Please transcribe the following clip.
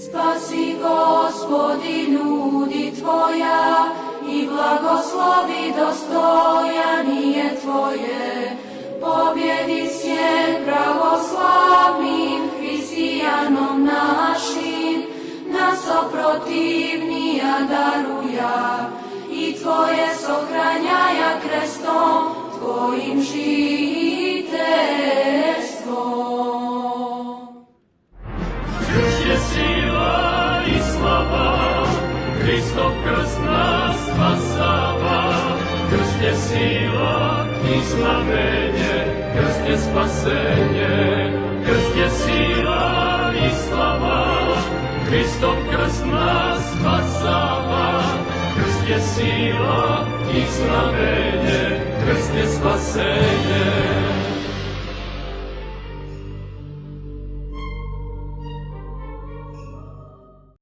Spasi, Gospodi, ljudi Tvoja, i blagoslovi dostojanije Tvoje. Pobjedi sjen pravoslavnim hristijanom našim, nas oprotivnija daruja, i Tvoje sohranjaja krestom Tvojim žiteljstvom. Krst je sila i slava, Hristov krst nas spasava. Krst je sila i znamenje, krst je spasenje. Krst je sila i slava, Hristov krst nas spasava. Krst je sila i znamenje, krst je spasenje.